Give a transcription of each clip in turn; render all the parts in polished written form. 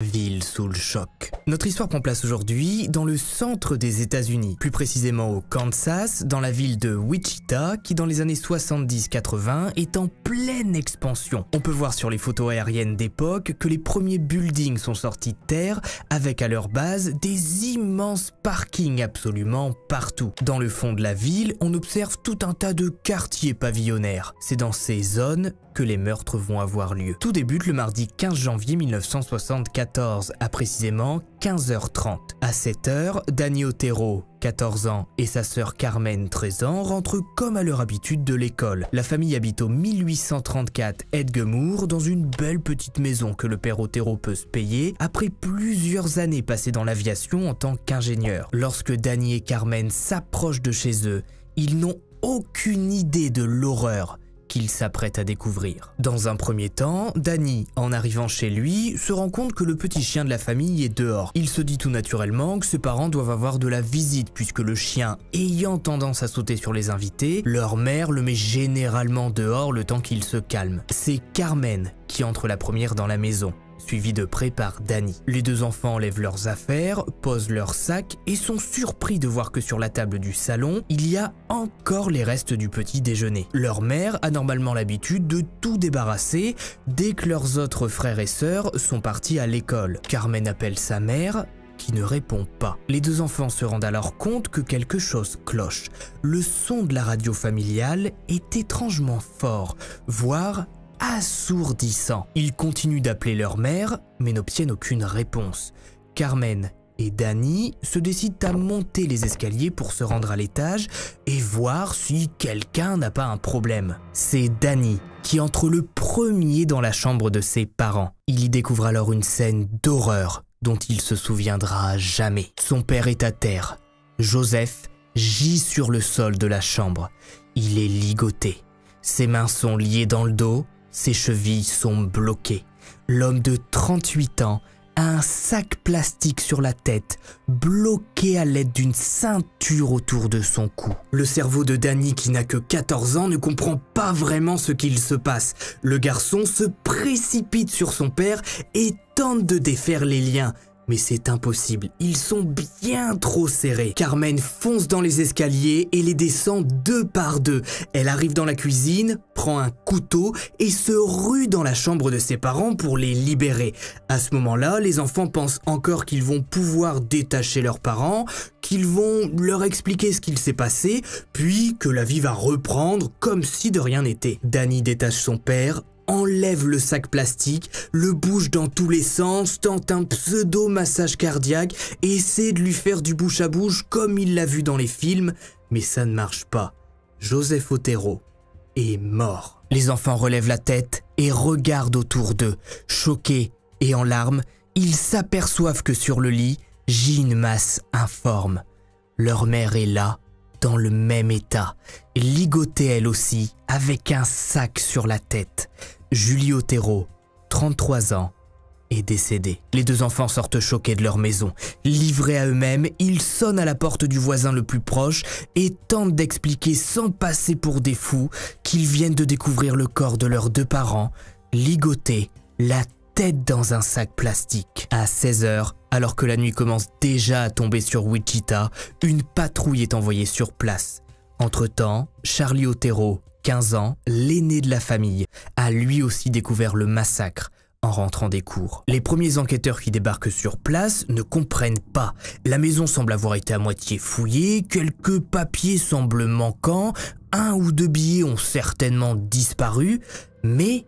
ville sous le choc. Notre histoire prend place aujourd'hui dans le centre des États-Unis, plus précisément au Kansas, dans la ville de Wichita, qui dans les années 70-80 est en pleine expansion. On peut voir sur les photos aériennes d'époque que les premiers buildings sont sortis de terre, avec à leur base des immenses parkings absolument partout. Dans le fond de la ville, on observe tout un tas de quartiers pavillonnaires. C'est dans ces zones que les meurtres vont avoir lieu. Tout débute le mardi 15 janvier 1974, à précisément 15h30. À 7h, Danny Otero, 14 ans, et sa sœur Carmen, 13 ans, rentrent comme à leur habitude de l'école. La famille habite au 1834 Edgemoor, dans une belle petite maison que le père Otero peut se payer après plusieurs années passées dans l'aviation en tant qu'ingénieur. Lorsque Danny et Carmen s'approchent de chez eux, ils n'ont aucune idée de l'horreur qu'il s'apprête à découvrir. Dans un premier temps, Danny, en arrivant chez lui, se rend compte que le petit chien de la famille est dehors. Il se dit tout naturellement que ses parents doivent avoir de la visite puisque le chien, ayant tendance à sauter sur les invités, leur mère le met généralement dehors le temps qu'il se calme. C'est Carmen qui entre la première dans la maison, suivi de près par Danny. Les deux enfants enlèvent leurs affaires, posent leurs sacs et sont surpris de voir que sur la table du salon, il y a encore les restes du petit déjeuner. Leur mère a normalement l'habitude de tout débarrasser dès que leurs autres frères et sœurs sont partis à l'école. Carmen appelle sa mère, qui ne répond pas. Les deux enfants se rendent alors compte que quelque chose cloche. Le son de la radio familiale est étrangement fort, voire assourdissant. Ils continuent d'appeler leur mère, mais n'obtiennent aucune réponse. Carmen et Danny se décident à monter les escaliers pour se rendre à l'étage et voir si quelqu'un n'a pas un problème. C'est Danny qui entre le premier dans la chambre de ses parents. Il y découvre alors une scène d'horreur dont il se souviendra jamais. Son père est à terre. Joseph gît sur le sol de la chambre. Il est ligoté. Ses mains sont liées dans le dos. Ses chevilles sont bloquées. L'homme de 38 ans a un sac plastique sur la tête, bloqué à l'aide d'une ceinture autour de son cou. Le cerveau de Danny, qui n'a que 14 ans, ne comprend pas vraiment ce qu'il se passe. Le garçon se précipite sur son père et tente de défaire les liens. Mais c'est impossible, ils sont bien trop serrés. Carmen fonce dans les escaliers et les descend deux par deux. Elle arrive dans la cuisine, prend un couteau et se rue dans la chambre de ses parents pour les libérer. À ce moment-là, les enfants pensent encore qu'ils vont pouvoir détacher leurs parents, qu'ils vont leur expliquer ce qu'il s'est passé, puis que la vie va reprendre comme si de rien n'était. Danny détache son père, enlève le sac plastique, le bouge dans tous les sens, tente un pseudo-massage cardiaque et essaie de lui faire du bouche à bouche comme il l'a vu dans les films, mais ça ne marche pas. Joseph Otero est mort. Les enfants relèvent la tête et regardent autour d'eux. Choqués et en larmes, ils s'aperçoivent que sur le lit gît une masse informe. Leur mère est là, dans le même état, ligotée elle aussi, avec un sac sur la tête. Julie Otero, 33 ans, est décédée. Les deux enfants sortent choqués de leur maison. Livrés à eux-mêmes, ils sonnent à la porte du voisin le plus proche et tentent d'expliquer sans passer pour des fous qu'ils viennent de découvrir le corps de leurs deux parents, ligotés, la tête dans un sac plastique. À 16h, alors que la nuit commence déjà à tomber sur Wichita, une patrouille est envoyée sur place. Entre-temps, Charlie Otero, 15 ans, l'aîné de la famille, a lui aussi découvert le massacre en rentrant des cours. Les premiers enquêteurs qui débarquent sur place ne comprennent pas. La maison semble avoir été à moitié fouillée, quelques papiers semblent manquants, un ou deux billets ont certainement disparu, mais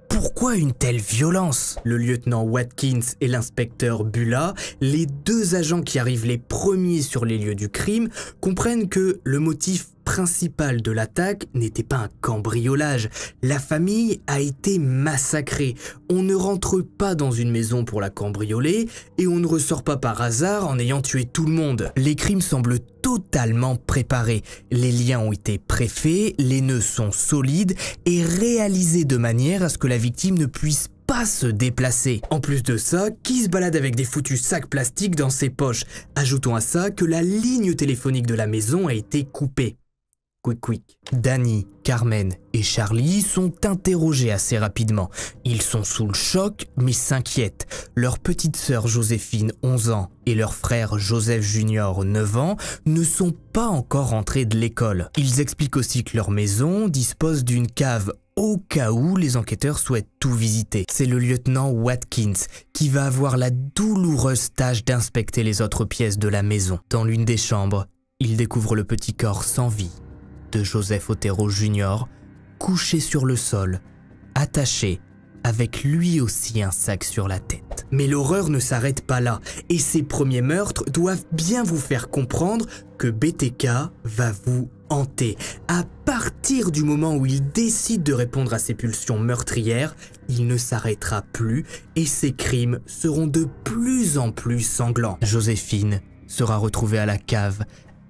pourquoi une telle violence? Le lieutenant Watkins et l'inspecteur Bula, les deux agents qui arrivent les premiers sur les lieux du crime, comprennent que le motif principal de l'attaque n'était pas un cambriolage. La famille a été massacrée. On ne rentre pas dans une maison pour la cambrioler et on ne ressort pas par hasard en ayant tué tout le monde. Les crimes semblent totalement préparés. Les liens ont été préfaits, les nœuds sont solides et réalisés de manière à ce que la victime ne puisse pas se déplacer. En plus de ça, qui se balade avec des foutus sacs plastiques dans ses poches? Ajoutons à ça que la ligne téléphonique de la maison a été coupée. Quick. Danny, Carmen et Charlie sont interrogés assez rapidement. Ils sont sous le choc mais s'inquiètent. Leur petite sœur Joséphine, 11 ans, et leur frère Joseph Junior, 9 ans, ne sont pas encore rentrés de l'école. Ils expliquent aussi que leur maison dispose d'une cave au cas où les enquêteurs souhaitent tout visiter. C'est le lieutenant Watkins qui va avoir la douloureuse tâche d'inspecter les autres pièces de la maison. Dans l'une des chambres, il découvre le petit corps sans vie de Joseph Otero Jr., couché sur le sol, attaché, avec lui aussi un sac sur la tête. Mais l'horreur ne s'arrête pas là, et ces premiers meurtres doivent bien vous faire comprendre que BTK va vous hanter. À partir du moment où il décide de répondre à ses pulsions meurtrières, il ne s'arrêtera plus et ses crimes seront de plus en plus sanglants. Joséphine sera retrouvée à la cave,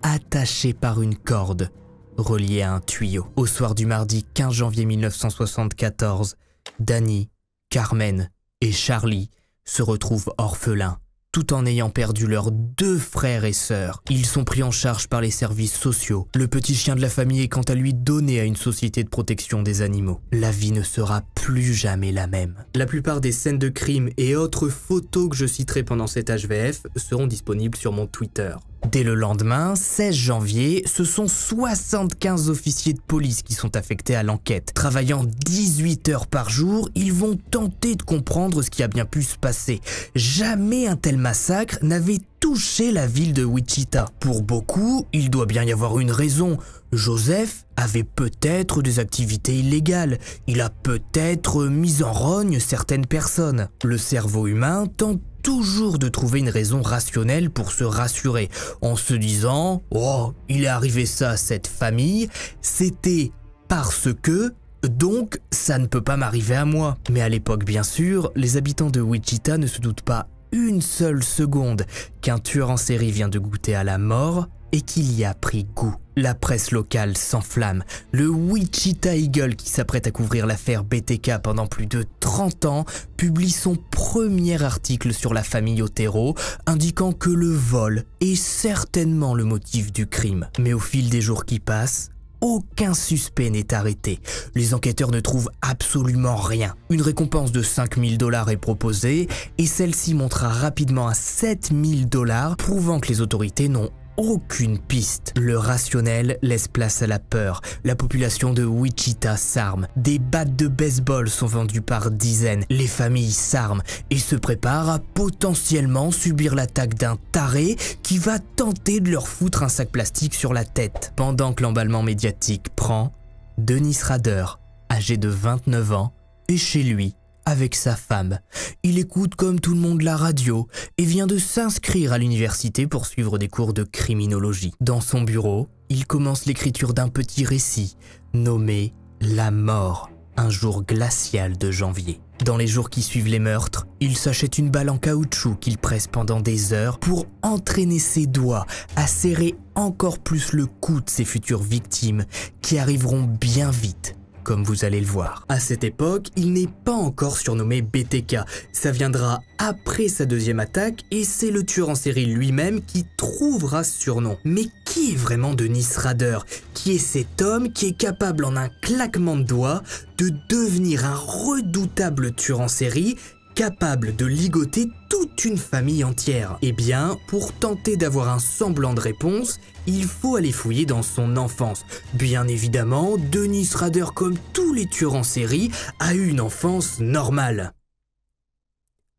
attachée par une corde, reliée à un tuyau. Au soir du mardi 15 janvier 1974, Danny, Carmen et Charlie se retrouvent orphelins, tout en ayant perdu leurs 2 frères et sœurs. Ils sont pris en charge par les services sociaux. Le petit chien de la famille est quant à lui donné à une société de protection des animaux. La vie ne sera plus jamais la même. La plupart des scènes de crime et autres photos que je citerai pendant cet HVF seront disponibles sur mon Twitter. Dès le lendemain, 16 janvier, ce sont 75 officiers de police qui sont affectés à l'enquête. Travaillant 18 heures par jour, ils vont tenter de comprendre ce qui a bien pu se passer. Jamais un tel massacre n'avait touché la ville de Wichita. Pour beaucoup, il doit bien y avoir une raison. Joseph avait peut-être des activités illégales. Il a peut-être mis en rogne certaines personnes. Le cerveau humain tente toujours de trouver une raison rationnelle pour se rassurer, en se disant « Oh, il est arrivé ça à cette famille, c'était parce que, donc ça ne peut pas m'arriver à moi. » Mais à l'époque, bien sûr, les habitants de Wichita ne se doutent pas une seule seconde qu'un tueur en série vient de goûter à la mort et qu'il y a pris goût. La presse locale s'enflamme. Le Wichita Eagle, qui s'apprête à couvrir l'affaire BTK pendant plus de 30 ans, publie son premier article sur la famille Otero, indiquant que le vol est certainement le motif du crime. Mais au fil des jours qui passent, aucun suspect n'est arrêté. Les enquêteurs ne trouvent absolument rien. Une récompense de 5 000 $ est proposée et celle-ci montera rapidement à 7 000 $, prouvant que les autorités n'ont aucune piste. Le rationnel laisse place à la peur. La population de Wichita s'arme. Des battes de baseball sont vendues par dizaines. Les familles s'arment et se préparent à potentiellement subir l'attaque d'un taré qui va tenter de leur foutre un sac plastique sur la tête. Pendant que l'emballement médiatique prend, Dennis Rader, âgé de 29 ans, est chez lui avec sa femme. Il écoute comme tout le monde la radio et vient de s'inscrire à l'université pour suivre des cours de criminologie. Dans son bureau, il commence l'écriture d'un petit récit nommé « La mort, un jour glacial de janvier ». Dans les jours qui suivent les meurtres, il s'achète une balle en caoutchouc qu'il presse pendant des heures pour entraîner ses doigts à serrer encore plus le cou de ses futures victimes qui arriveront bien vite, comme vous allez le voir. À cette époque, il n'est pas encore surnommé BTK. Ça viendra après sa deuxième attaque et c'est le tueur en série lui-même qui trouvera ce surnom. Mais qui est vraiment Dennis Rader? Qui est cet homme qui est capable en un claquement de doigts de devenir un redoutable tueur en série capable de ligoter toute une famille entière? Eh bien, pour tenter d'avoir un semblant de réponse, il faut aller fouiller dans son enfance. Bien évidemment, Dennis Rader, comme tous les tueurs en série, a eu une enfance normale.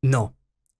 Non,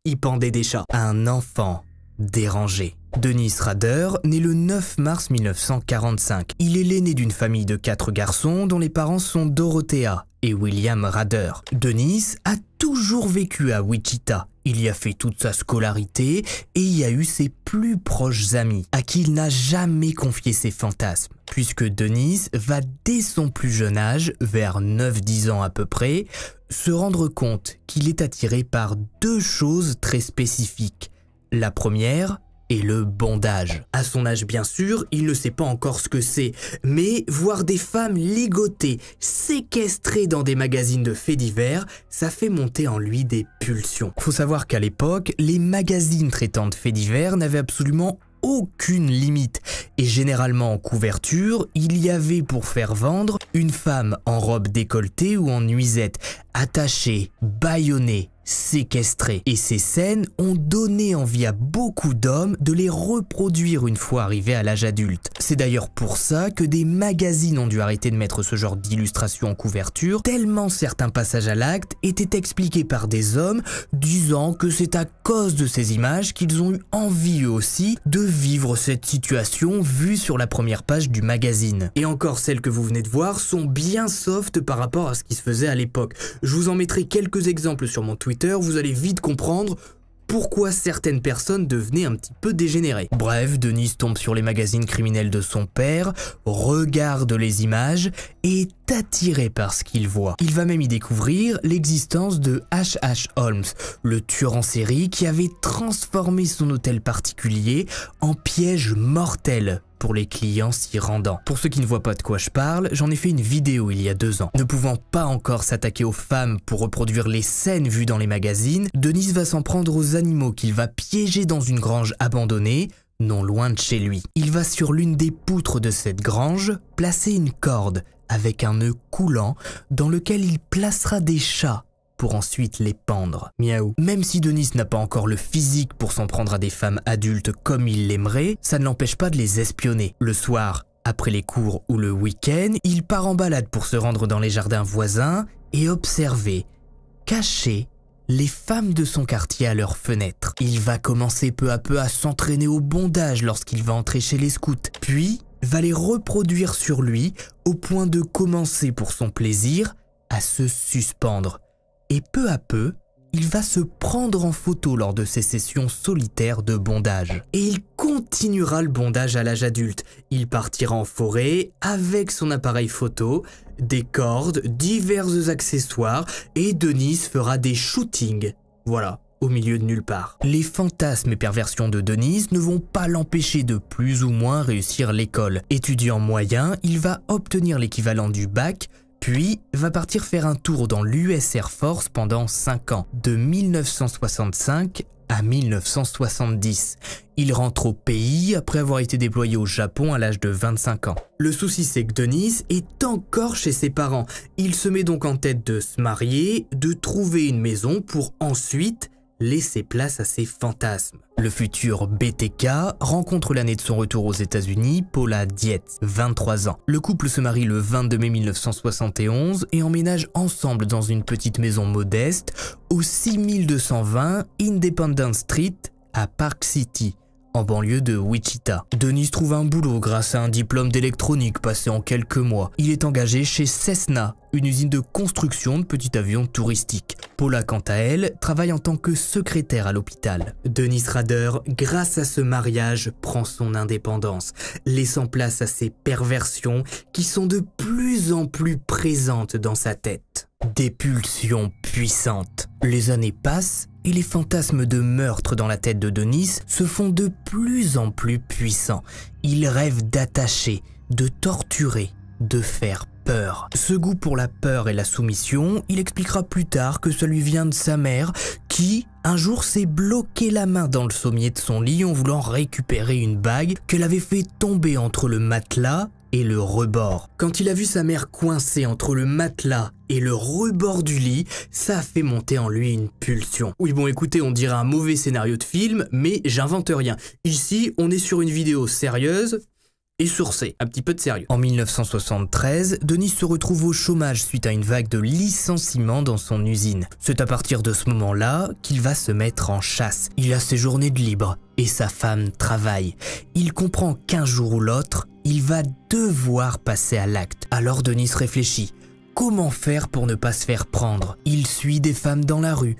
il pendait des chats. Un enfant dérangé. Dennis Rader naît le 9 mars 1945. Il est l'aîné d'une famille de 4 garçons dont les parents sont Dorothea et William Rader. Dennis a toujours vécu à Wichita. Il y a fait toute sa scolarité et y a eu ses plus proches amis, à qui il n'a jamais confié ses fantasmes, puisque Dennis va dès son plus jeune âge, vers 9-10 ans à peu près, se rendre compte qu'il est attiré par 2 choses très spécifiques. La première est le bondage. À son âge bien sûr, il ne sait pas encore ce que c'est, mais voir des femmes ligotées, séquestrées dans des magazines de faits divers, ça fait monter en lui des pulsions. Faut savoir qu'à l'époque, les magazines traitant de faits divers n'avaient absolument aucune limite. Et généralement en couverture, il y avait pour faire vendre une femme en robe décolletée ou en nuisette, attachée, bâillonnée, séquestrée. Et ces scènes ont donné envie à beaucoup d'hommes de les reproduire une fois arrivés à l'âge adulte. C'est d'ailleurs pour ça que des magazines ont dû arrêter de mettre ce genre d'illustration en couverture, tellement certains passages à l'acte étaient expliqués par des hommes disant que c'est à cause de ces images qu'ils ont eu envie eux aussi de vivre cette situation vue sur la première page du magazine. Et encore, celles que vous venez de voir sont bien soft par rapport à ce qui se faisait à l'époque. Je vous en mettrai quelques exemples sur mon Twitter, vous allez vite comprendre pourquoi certaines personnes devenaient un petit peu dégénérées. Bref, Denise tombe sur les magazines criminels de son père, regarde les images et est attiré par ce qu'il voit. Il va même y découvrir l'existence de H.H. Holmes, le tueur en série qui avait transformé son hôtel particulier en piège mortel pour les clients s'y rendant. Pour ceux qui ne voient pas de quoi je parle, j'en ai fait une vidéo il y a 2 ans. Ne pouvant pas encore s'attaquer aux femmes pour reproduire les scènes vues dans les magazines, Denise va s'en prendre aux animaux qu'il va piéger dans une grange abandonnée, non loin de chez lui. Il va sur l'une des poutres de cette grange placer une corde avec un nœud coulant dans lequel il placera des chats pour ensuite les pendre. Miaou. Même si Denise n'a pas encore le physique pour s'en prendre à des femmes adultes comme il l'aimerait, ça ne l'empêche pas de les espionner. Le soir, après les cours ou le week-end, il part en balade pour se rendre dans les jardins voisins et observer, caché, les femmes de son quartier à leurs fenêtres. Il va commencer peu à peu à s'entraîner au bondage lorsqu'il va entrer chez les scouts, puis va les reproduire sur lui au point de commencer pour son plaisir à se suspendre. Et peu à peu, il va se prendre en photo lors de ses sessions solitaires de bondage. Et il continuera le bondage à l'âge adulte. Il partira en forêt avec son appareil photo, des cordes, divers accessoires et Denise fera des shootings. Voilà, au milieu de nulle part. Les fantasmes et perversions de Denise ne vont pas l'empêcher de plus ou moins réussir l'école. Étudiant moyen, il va obtenir l'équivalent du bac, puis va partir faire un tour dans l'US Air Force pendant 5 ans, de 1965 à 1970. Il rentre au pays après avoir été déployé au Japon à l'âge de 25 ans. Le souci c'est que Denise est encore chez ses parents. Il se met donc en tête de se marier, de trouver une maison pour ensuite laisser place à ses fantasmes. Le futur BTK rencontre l'année de son retour aux États-Unis Paula Dietz, 23 ans. Le couple se marie le 22 mai 1971 et emménage ensemble dans une petite maison modeste au 6220 Independence Street à Park City, en banlieue de Wichita. Denise trouve un boulot grâce à un diplôme d'électronique passé en quelques mois. Il est engagé chez Cessna, une usine de construction de petits avions touristiques. Paula, quant à elle, travaille en tant que secrétaire à l'hôpital. Denise Rader, grâce à ce mariage, prend son indépendance, laissant place à ses perversions qui sont de plus en plus présentes dans sa tête. Des pulsions puissantes. Les années passent et les fantasmes de meurtre dans la tête de Denise se font de plus en plus puissants. Il rêve d'attacher, de torturer, de faire peur. Ce goût pour la peur et la soumission, il expliquera plus tard que ça lui vient de sa mère qui, un jour, s'est bloqué la main dans le sommier de son lit en voulant récupérer une bague qu'elle avait fait tomber entre le matelas et le rebord. Quand il a vu sa mère coincée entre le matelas et le rebord du lit, ça a fait monter en lui une pulsion. Oui bon écoutez, on dirait un mauvais scénario de film, mais j'invente rien. Ici, on est sur une vidéo sérieuse et sourcée, un petit peu de sérieux. En 1973, Denise se retrouve au chômage suite à une vague de licenciements dans son usine. C'est à partir de ce moment-là qu'il va se mettre en chasse. Il a ses journées de libre et sa femme travaille. Il comprend qu'un jour ou l'autre, il va devoir passer à l'acte. Alors Denise réfléchit. Comment faire pour ne pas se faire prendre? Il suit des femmes dans la rue,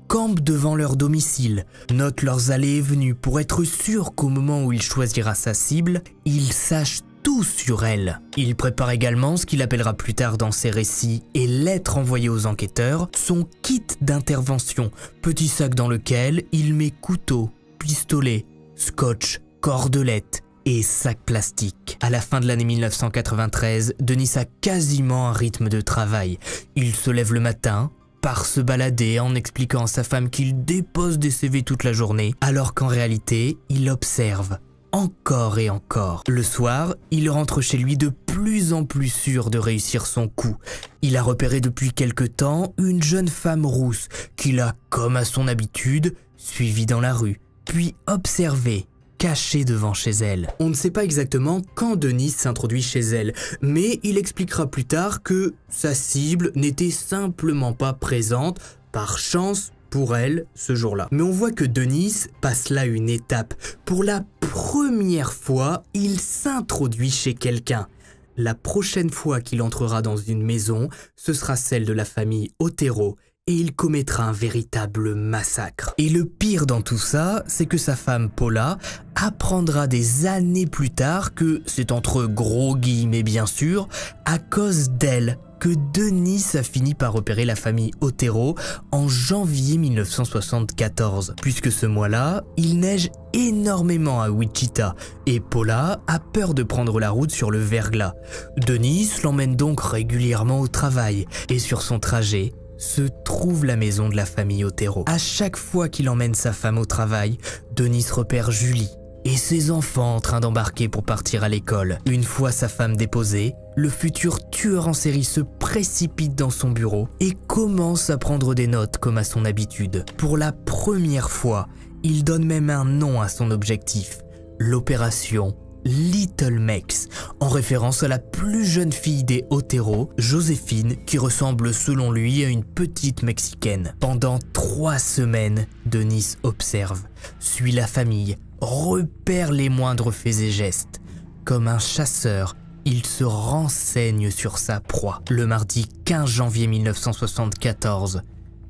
campe devant leur domicile, note leurs allées et venues pour être sûr qu'au moment où il choisira sa cible, il sache tout sur elle. Il prépare également ce qu'il appellera plus tard dans ses récits et lettres envoyées aux enquêteurs, son kit d'intervention, petit sac dans lequel il met couteau, pistolet, scotch, cordelette et sac plastique. À la fin de l'année 1993, Denis a quasiment un rythme de travail. Il se lève le matin, part se balader en expliquant à sa femme qu'il dépose des CV toute la journée, alors qu'en réalité, il observe, encore et encore. Le soir, il rentre chez lui de plus en plus sûr de réussir son coup. Il a repéré depuis quelque temps une jeune femme rousse qu'il a, comme à son habitude, suivie dans la rue, puis observé, caché devant chez elle. On ne sait pas exactement quand Denis s'introduit chez elle, mais il expliquera plus tard que sa cible n'était simplement pas présente par chance pour elle ce jour-là. Mais on voit que Denis passe là une étape. Pour la première fois, il s'introduit chez quelqu'un. La prochaine fois qu'il entrera dans une maison, ce sera celle de la famille Otero et il commettra un véritable massacre. Et le pire dans tout ça, c'est que sa femme Paula apprendra des années plus tard que c'est entre gros guillemets bien sûr, à cause d'elle que Denis a fini par repérer la famille Otero en janvier 1974. Puisque ce mois-là, il neige énormément à Wichita et Paula a peur de prendre la route sur le verglas. Denis l'emmène donc régulièrement au travail et sur son trajet, se trouve la maison de la famille Otero. À chaque fois qu'il emmène sa femme au travail, Denis repère Julie et ses enfants en train d'embarquer pour partir à l'école. Une fois sa femme déposée, le futur tueur en série se précipite dans son bureau et commence à prendre des notes comme à son habitude. Pour la première fois, il donne même un nom à son objectif, l'opération Little Mex, en référence à la plus jeune fille des Otero, Joséphine, qui ressemble selon lui à une petite Mexicaine. Pendant 3 semaines, Denis observe, suit la famille, repère les moindres faits et gestes. Comme un chasseur, il se renseigne sur sa proie. Le mardi 15 janvier 1974,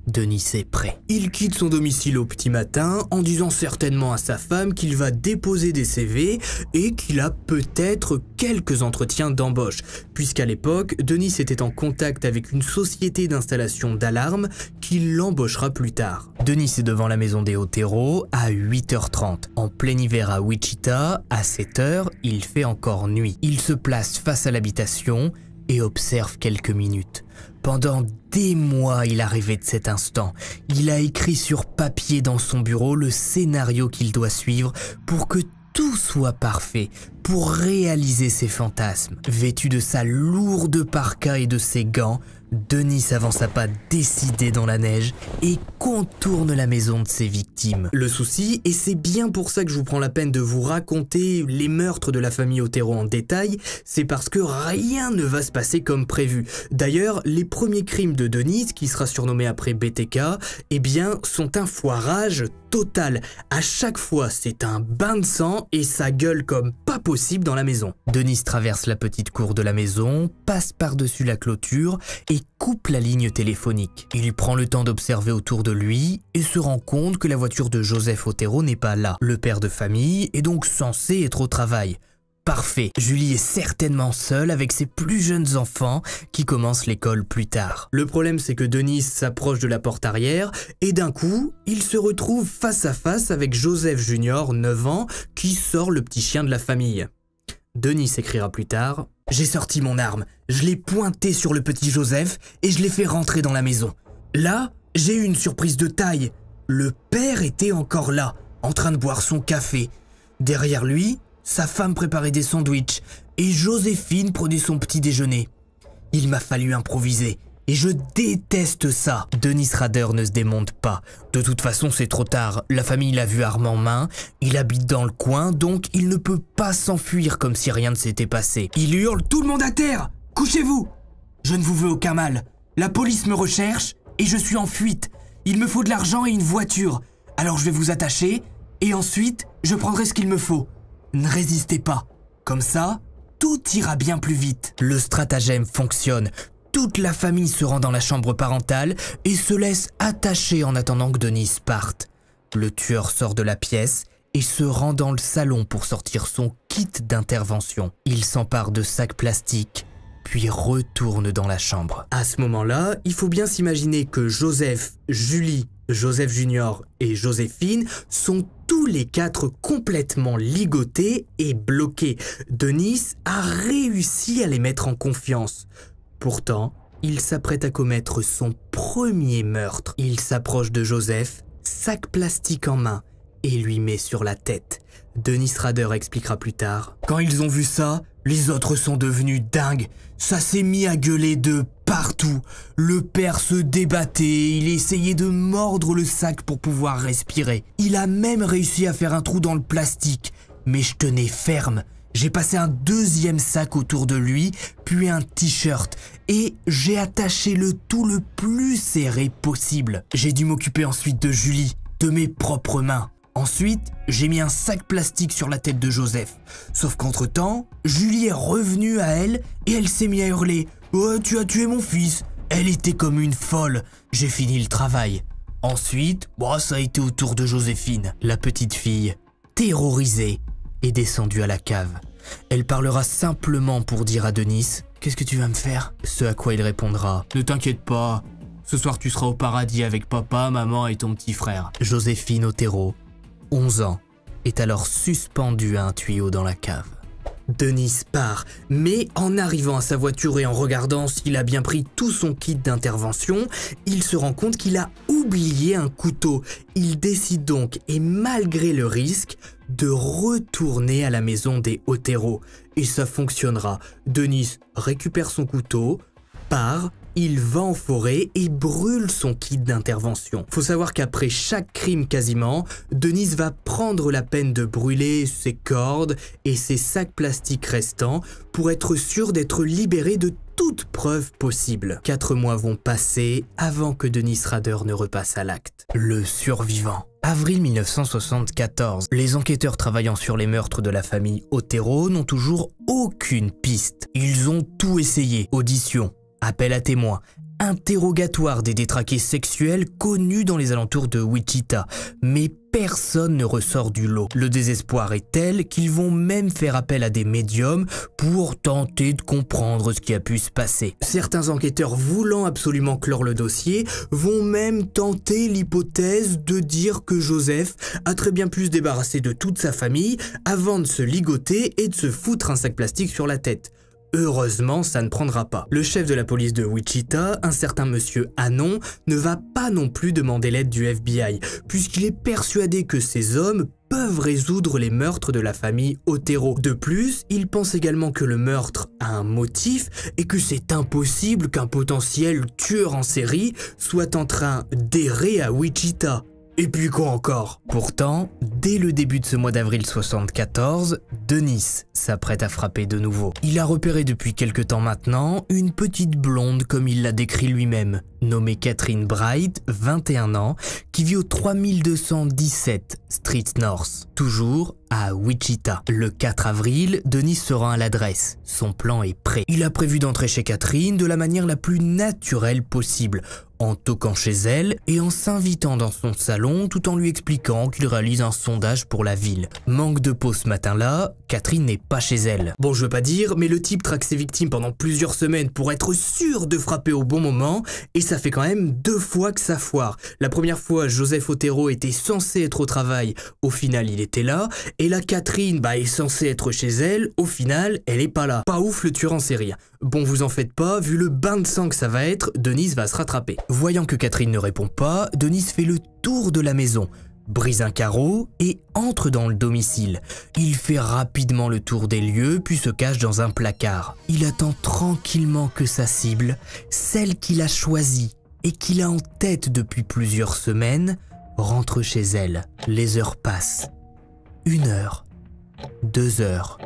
Denis est prêt. Il quitte son domicile au petit matin en disant certainement à sa femme qu'il va déposer des CV et qu'il a peut-être quelques entretiens d'embauche, puisqu'à l'époque, Denis était en contact avec une société d'installation d'alarmes qui l'embauchera plus tard. Denis est devant la maison des Otero à 8h30. En plein hiver à Wichita, à 7h, il fait encore nuit. Il se place face à l'habitation et observe quelques minutes. Pendant des mois, il a rêvé de cet instant. Il a écrit sur papier dans son bureau le scénario qu'il doit suivre pour que tout soit parfait, pour réaliser ses fantasmes. Vêtu de sa lourde parka et de ses gants, Denis avance à pas décidé dans la neige et contourne la maison de ses victimes. Le souci, et c'est bien pour ça que je vous prends la peine de vous raconter les meurtres de la famille Otero en détail, c'est parce que rien ne va se passer comme prévu. D'ailleurs, les premiers crimes de Denis, qui sera surnommé après BTK, eh bien, sont un foirage total. À chaque fois, c'est un bain de sang et ça gueule comme pas possible dans la maison. Denis traverse la petite cour de la maison, passe par-dessus la clôture et coupe la ligne téléphonique. Il prend le temps d'observer autour de lui et se rend compte que la voiture de Joseph Otero n'est pas là. Le père de famille est donc censé être au travail. Parfait, Julie est certainement seule avec ses plus jeunes enfants qui commencent l'école plus tard. Le problème, c'est que Denis s'approche de la porte arrière et d'un coup, il se retrouve face à face avec Joseph Junior, 9 ans, qui sort le petit chien de la famille. Denis écrira plus tard « J'ai sorti mon arme, je l'ai pointée sur le petit Joseph et je l'ai fait rentrer dans la maison. Là, j'ai eu une surprise de taille. Le père était encore là, en train de boire son café. Derrière lui, sa femme préparait des sandwichs et Joséphine prenait son petit déjeuner. Il m'a fallu improviser et je déteste ça. » Denis Rader ne se démonte pas. De toute façon, c'est trop tard. La famille l'a vu arme en main. Il habite dans le coin, donc il ne peut pas s'enfuir comme si rien ne s'était passé. Il hurle « Tout le monde à terre! Couchez-vous! Je ne vous veux aucun mal. La police me recherche et je suis en fuite. Il me faut de l'argent et une voiture. Alors je vais vous attacher et ensuite, je prendrai ce qu'il me faut. Ne résistez pas. Comme ça, tout ira bien plus vite. » Le stratagème fonctionne. Toute la famille se rend dans la chambre parentale et se laisse attacher en attendant que Denis parte. Le tueur sort de la pièce et se rend dans le salon pour sortir son kit d'intervention. Il s'empare de sacs plastiques, puis retourne dans la chambre. À ce moment-là, il faut bien s'imaginer que Joseph, Julie, Joseph Junior et Joséphine sont tous les 4 complètement ligotés et bloqués. Denis a réussi à les mettre en confiance. Pourtant, il s'apprête à commettre son premier meurtre. Il s'approche de Joseph, sac plastique en main, et lui met sur la tête. Denis Rader expliquera plus tard. Quand ils ont vu ça, les autres sont devenus dingues. Ça s'est mis à gueuler de partout. Le père se débattait, il essayait de mordre le sac pour pouvoir respirer. Il a même réussi à faire un trou dans le plastique. Mais je tenais ferme. J'ai passé un deuxième sac autour de lui, puis un t-shirt, et j'ai attaché le tout le plus serré possible. J'ai dû m'occuper ensuite de Julie, de mes propres mains. Ensuite, j'ai mis un sac plastique sur la tête de Joseph. Sauf qu'entre-temps, Julie est revenue à elle et elle s'est mise à hurler « Oh, tu as tué mon fils !» Elle était comme une folle. J'ai fini le travail. Ensuite, ça a été au tour de Joséphine. La petite fille, terrorisée, est descendue à la cave. Elle parlera simplement pour dire à Denis « Qu'est-ce que tu vas me faire ?» Ce à quoi il répondra « Ne t'inquiète pas, ce soir tu seras au paradis avec papa, maman et ton petit frère. » Joséphine Otero, 11 ans, est alors suspendue à un tuyau dans la cave. Denis part, mais en arrivant à sa voiture et en regardant s'il a bien pris tout son kit d'intervention, il se rend compte qu'il a oublié un couteau. Il décide donc, et malgré le risque, de retourner à la maison des Otero. Et ça fonctionnera. Denis récupère son couteau, part, il va en forêt et brûle son kit d'intervention. Faut savoir qu'après chaque crime quasiment, Denis va prendre la peine de brûler ses cordes et ses sacs plastiques restants pour être sûr d'être libéré de toute preuve possible. 4 mois vont passer avant que Denis Rader ne repasse à l'acte. Le survivant. Avril 1974, les enquêteurs travaillant sur les meurtres de la famille Otero n'ont toujours aucune piste. Ils ont tout essayé, audition, appel à témoins, interrogatoire des détraqués sexuels connus dans les alentours de Wichita, mais personne ne ressort du lot. Le désespoir est tel qu'ils vont même faire appel à des médiums pour tenter de comprendre ce qui a pu se passer. Certains enquêteurs voulant absolument clore le dossier vont même tenter l'hypothèse de dire que Joseph a très bien pu se débarrasser de toute sa famille avant de se ligoter et de se foutre un sac plastique sur la tête. Heureusement, ça ne prendra pas. Le chef de la police de Wichita, un certain monsieur Hannon, ne va pas non plus demander l'aide du FBI, puisqu'il est persuadé que ces hommes peuvent résoudre les meurtres de la famille Otero. De plus, il pense également que le meurtre a un motif et que c'est impossible qu'un potentiel tueur en série soit en train d'errer à Wichita. Et puis quoi encore? Pourtant, dès le début de ce mois d'avril 74, Denis s'apprête à frapper de nouveau. Il a repéré depuis quelque temps maintenant une petite blonde comme il l'a décrit lui-même, nommée Catherine Bright, 21 ans, qui vit au 3217 Street North, toujours à Wichita. Le 4 avril, Denis se rend à l'adresse. Son plan est prêt. Il a prévu d'entrer chez Catherine de la manière la plus naturelle possible, en toquant chez elle et en s'invitant dans son salon tout en lui expliquant qu'il réalise un sondage pour la ville. Manque de peau ce matin-là, Catherine n'est pas chez elle. Bon, je veux pas dire, mais le type traque ses victimes pendant plusieurs semaines pour être sûr de frapper au bon moment, et ça fait quand même 2 fois que ça foire. La première fois, Joseph Otero était censé être au travail, au final il était là, et la Catherine est censée être chez elle, au final elle est pas là. Pas ouf le tueur en série. Bon, vous en faites pas, vu le bain de sang que ça va être, Denis va se rattraper. Voyant que Catherine ne répond pas, Denis fait le tour de la maison, brise un carreau et entre dans le domicile. Il fait rapidement le tour des lieux puis se cache dans un placard. Il attend tranquillement que sa cible, celle qu'il a choisie et qu'il a en tête depuis plusieurs semaines, rentre chez elle. Les heures passent. 1 heure, 2 heures,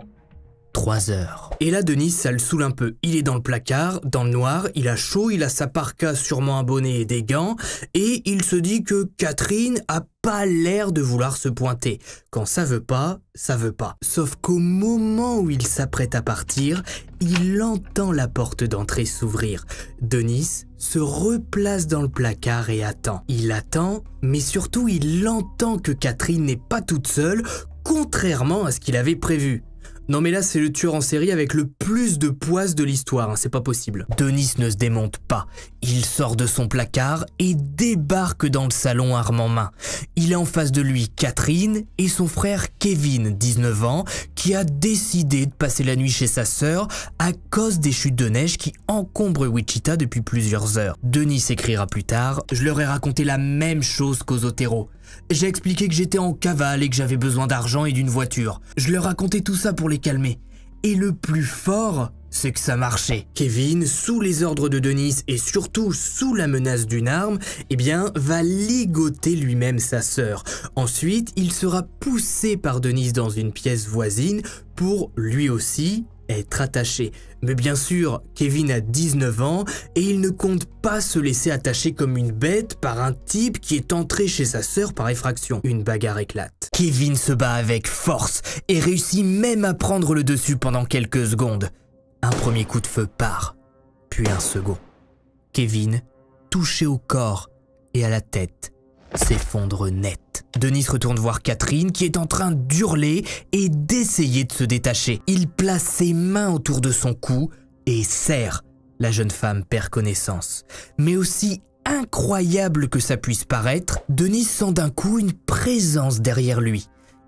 3 heures. Et là, Denis, ça le saoule un peu. Il est dans le placard, dans le noir, il a chaud, il a sa parka, sûrement un bonnet et des gants, et il se dit que Catherine a pas l'air de vouloir se pointer. Quand ça veut pas, ça veut pas. Sauf qu'au moment où il s'apprête à partir, il entend la porte d'entrée s'ouvrir. Denis se replace dans le placard et attend. Il attend, mais surtout il entend que Catherine n'est pas toute seule, contrairement à ce qu'il avait prévu. Non mais là c'est le tueur en série avec le plus de poisse de l'histoire, c'est pas possible. Denis ne se démonte pas, il sort de son placard et débarque dans le salon arme en main. Il est en face de lui Catherine et son frère Kevin, 19 ans, qui a décidé de passer la nuit chez sa sœur à cause des chutes de neige qui encombrent Wichita depuis plusieurs heures. Denis écrira plus tard « Je leur ai raconté la même chose qu'aux Otero. J'ai expliqué que j'étais en cavale et que j'avais besoin d'argent et d'une voiture. Je leur racontais tout ça pour les calmer. Et le plus fort, c'est que ça marchait. Kevin, sous les ordres de Denise et surtout sous la menace d'une arme, va ligoter lui-même sa sœur. Ensuite, il sera poussé par Denise dans une pièce voisine pour, lui aussi, être attaché. Mais bien sûr, Kevin a 19 ans et il ne compte pas se laisser attacher comme une bête par un type qui est entré chez sa sœur par effraction. Une bagarre éclate. Kevin se bat avec force et réussit même à prendre le dessus pendant quelques secondes. Un premier coup de feu part, puis un second. Kevin, touché au corps et à la tête, s'effondre net. Denise retourne voir Catherine qui est en train d'hurler et d'essayer de se détacher. Il place ses mains autour de son cou et serre. La jeune femme perd connaissance. Mais aussi incroyable que ça puisse paraître, Denise sent d'un coup une présence derrière lui.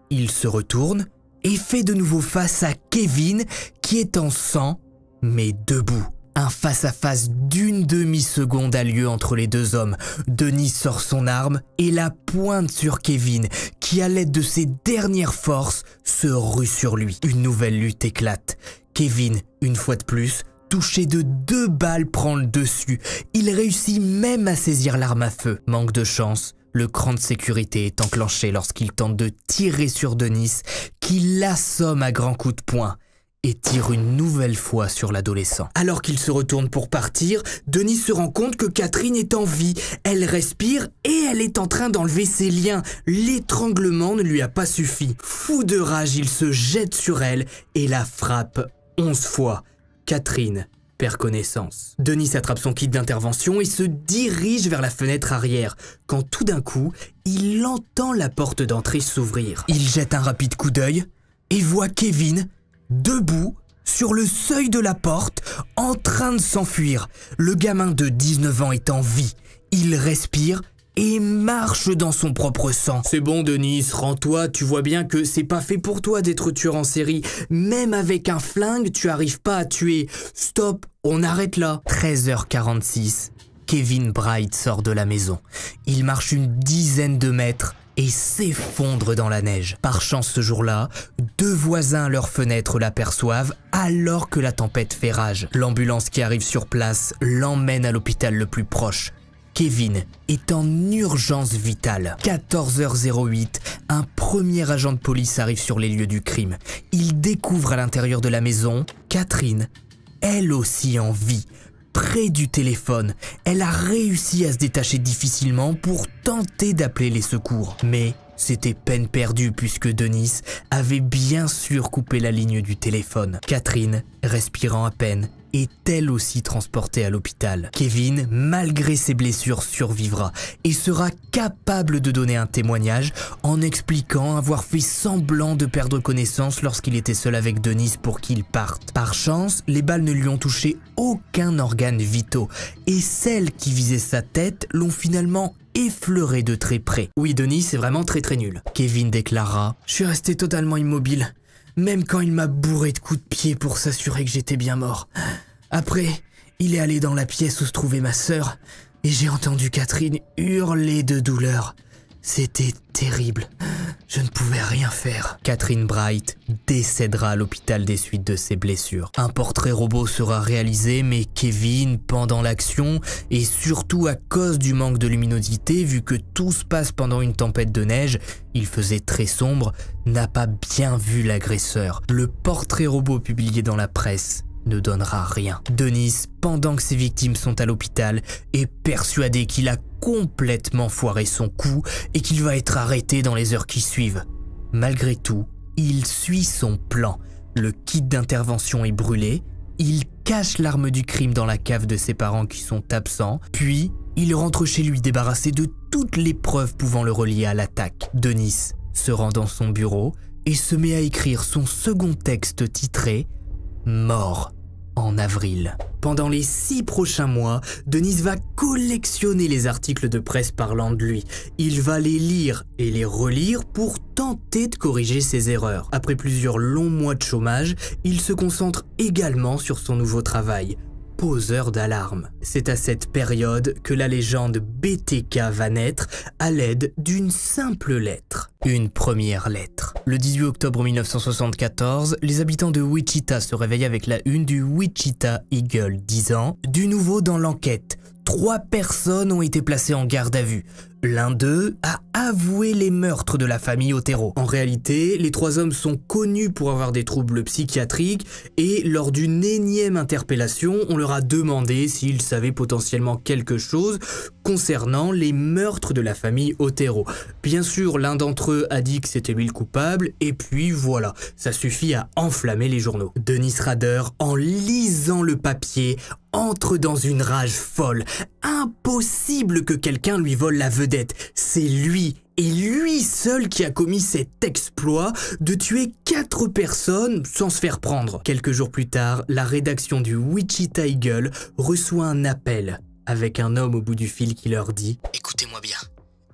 Il se retourne et fait de nouveau face à Kevin qui est en sang mais debout. Un face-à-face d'une demi-seconde a lieu entre les deux hommes. Denise sort son arme et la pointe sur Kevin, qui à l'aide de ses dernières forces, se rue sur lui. Une nouvelle lutte éclate. Kevin, une fois de plus, touché de 2 balles, prend le dessus. Il réussit même à saisir l'arme à feu. Manque de chance, le cran de sécurité est enclenché lorsqu'il tente de tirer sur Denise, qui l'assomme à grands coups de poing et tire une nouvelle fois sur l'adolescent. Alors qu'il se retourne pour partir, Denise se rend compte que Catherine est en vie. Elle respire et elle est en train d'enlever ses liens. L'étranglement ne lui a pas suffi. Fou de rage, il se jette sur elle et la frappe 11 fois. Catherine perd connaissance. Denise attrape son kit d'intervention et se dirige vers la fenêtre arrière, quand tout d'un coup, il entend la porte d'entrée s'ouvrir. Il jette un rapide coup d'œil et voit Kevin debout, sur le seuil de la porte, en train de s'enfuir. Le gamin de 19 ans est en vie. Il respire et marche dans son propre sang. C'est bon Denise, rends-toi, tu vois bien que c'est pas fait pour toi d'être tueur en série. Même avec un flingue, tu arrives pas à tuer. Stop, on arrête là. 13h46, Kevin Bright sort de la maison. Il marche une dizaine de mètres et s'effondre dans la neige. Par chance ce jour-là, 2 voisins à leur fenêtre l'aperçoivent alors que la tempête fait rage. L'ambulance qui arrive sur place l'emmène à l'hôpital le plus proche. Kevin est en urgence vitale. 14h08, un premier agent de police arrive sur les lieux du crime. Il découvre à l'intérieur de la maison Catherine, elle aussi en vie. Près du téléphone, elle a réussi à se détacher difficilement pour tenter d'appeler les secours. Mais c'était peine perdue puisque Denise avait bien sûr coupé la ligne du téléphone. Catherine, respirant à peine, est elle aussi transportée à l'hôpital. Kevin, malgré ses blessures, survivra et sera capable de donner un témoignage en expliquant avoir fait semblant de perdre connaissance lorsqu'il était seul avec Denise pour qu'il parte. Par chance, les balles ne lui ont touché aucun organe vitaux et celles qui visaient sa tête l'ont finalement effleuré de très près. Oui, Denise, c'est vraiment très nul. Kevin déclara « Je suis resté totalement immobile. Même quand il m'a bourré de coups de pied pour s'assurer que j'étais bien mort. Après, il est allé dans la pièce où se trouvait ma sœur et j'ai entendu Catherine hurler de douleur. C'était terrible. Je ne pouvais rien faire. » Catherine Bright décédera à l'hôpital des suites de ses blessures. Un portrait robot sera réalisé, mais Kevin, pendant l'action, et surtout à cause du manque de luminosité, vu que tout se passe pendant une tempête de neige, il faisait très sombre, n'a pas bien vu l'agresseur. Le portrait robot publié dans la presse ne donnera rien. Denise, pendant que ses victimes sont à l'hôpital, est persuadé qu'il a complètement foiré son coup et qu'il va être arrêté dans les heures qui suivent. Malgré tout, il suit son plan. Le kit d'intervention est brûlé, il cache l'arme du crime dans la cave de ses parents qui sont absents, puis il rentre chez lui débarrassé de toutes les preuves pouvant le relier à l'attaque. Denise se rend dans son bureau et se met à écrire son second texte titré « Mort ». En avril. Pendant les 6 prochains mois, Denise va collectionner les articles de presse parlant de lui. Il va les lire et les relire pour tenter de corriger ses erreurs. Après plusieurs longs mois de chômage, il se concentre également sur son nouveau travail, poseur d'alarme. C'est à cette période que la légende BTK va naître à l'aide d'une simple lettre. Une première lettre. Le 18 octobre 1974, les habitants de Wichita se réveillent avec la une du Wichita Eagle disant « Du nouveau dans l'enquête, 3 personnes ont été placées en garde à vue. L'un d'eux a avoué les meurtres de la famille Otero. En réalité, les 3 hommes sont connus pour avoir des troubles psychiatriques et lors d'une énième interpellation, on leur a demandé s'ils savaient potentiellement quelque chose concernant les meurtres de la famille Otero. Bien sûr, l'un d'entre eux a dit que c'était lui le coupable et puis voilà, ça suffit à enflammer les journaux. Dennis Rader, en lisant le papier, entre dans une rage folle. Impossible que quelqu'un lui vole la vedette. C'est lui, et lui seul qui a commis cet exploit de tuer 4 personnes sans se faire prendre. Quelques jours plus tard, la rédaction du Wichita Eagle reçoit un appel avec un homme au bout du fil qui leur dit « Écoutez-moi bien,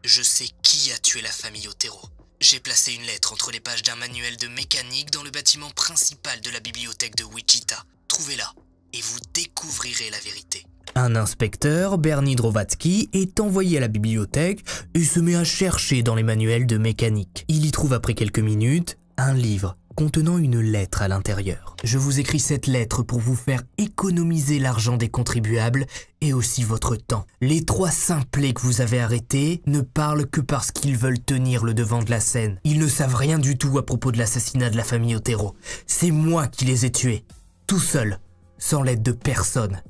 je sais qui a tué la famille Otero. J'ai placé une lettre entre les pages d'un manuel de mécanique dans le bâtiment principal de la bibliothèque de Wichita. Trouvez-la et vous découvrirez la vérité. » Un inspecteur, Bernie Drovatsky, est envoyé à la bibliothèque et se met à chercher dans les manuels de mécanique. Il y trouve après quelques minutes un livre contenant une lettre à l'intérieur. « Je vous écris cette lettre pour vous faire économiser l'argent des contribuables et aussi votre temps. Les 3 simplets que vous avez arrêtés ne parlent que parce qu'ils veulent tenir le devant de la scène. Ils ne savent rien du tout à propos de l'assassinat de la famille Otero. C'est moi qui les ai tués, tout seul, sans l'aide de personne.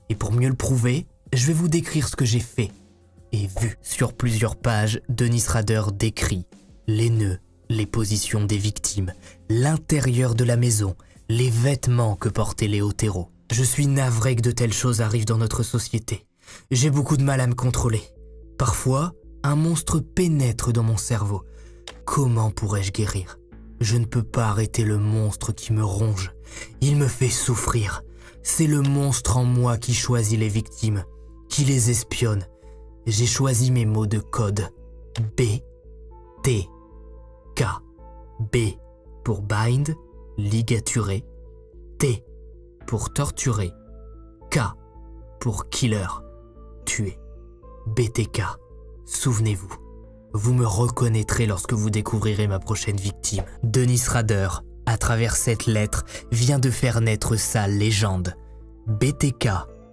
Et pour mieux le prouver, je vais vous décrire ce que j'ai fait et vu. » Sur plusieurs pages, Dennis Rader décrit les nœuds, les positions des victimes, l'intérieur de la maison, les vêtements que portaient les Otero. « Je suis navré que de telles choses arrivent dans notre société. J'ai beaucoup de mal à me contrôler. Parfois, un monstre pénètre dans mon cerveau. Comment pourrais-je guérir? Je ne peux pas arrêter le monstre qui me ronge. Il me fait souffrir. C'est le monstre en moi qui choisit les victimes, qui les espionne. J'ai choisi mes mots de code. B, T, K. B pour bind, ligaturer. T pour torturer. K pour killer, tuer. BTK, souvenez-vous. Vous me reconnaîtrez lorsque vous découvrirez ma prochaine victime. » Dennis Rader, à travers cette lettre, vient de faire naître sa légende. BTK,